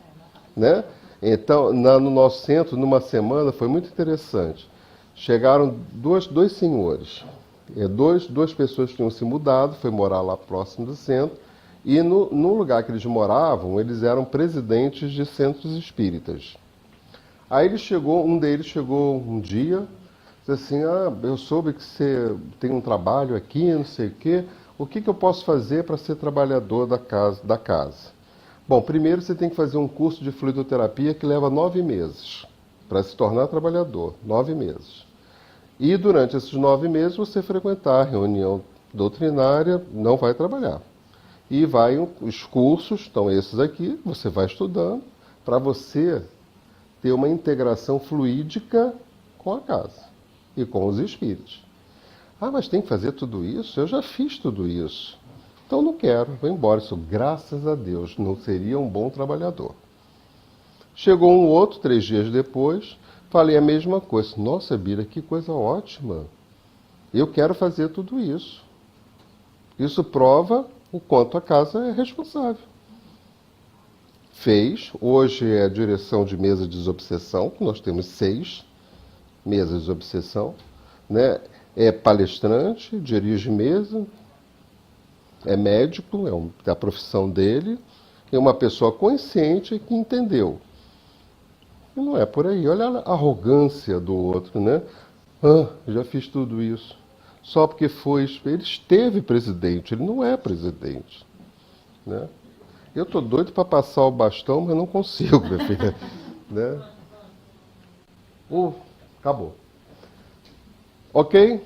né? Então, no nosso centro, numa semana, foi muito interessante. Chegaram dois senhores, duas pessoas que tinham se mudado, foi morar lá próximo do centro, e no lugar que eles moravam, eles eram presidentes de centros espíritas. Aí um deles chegou um dia, disse assim, eu soube que você tem um trabalho aqui, não sei o que eu posso fazer para ser trabalhador da casa? Bom, primeiro você tem que fazer um curso de fluidoterapia que leva 9 meses, para se tornar trabalhador, 9 meses. E durante esses 9 meses você frequentar a reunião doutrinária, não vai trabalhar. E os cursos, estão esses aqui, você vai estudando, para você ter uma integração fluídica com a casa e com os espíritos. Mas tem que fazer tudo isso? Eu já fiz tudo isso. Então não quero, vou embora. Isso, graças a Deus, não seria um bom trabalhador. Chegou um outro, 3 dias depois, falei a mesma coisa. Nossa, Bira, que coisa ótima. Eu quero fazer tudo isso. Isso prova o quanto a casa é responsável. Fez. Hoje é a direção de mesa de desobsessão. Nós temos 6 mesas de desobsessão. Né? É palestrante, dirige mesa, é médico, é a profissão dele, é uma pessoa consciente que entendeu. E não é por aí. Olha a arrogância do outro, né? Já fiz tudo isso. Só porque ele esteve presidente, ele não é presidente. Né? Eu estou doido para passar o bastão, mas não consigo, minha filha. Né? Acabou. Ok?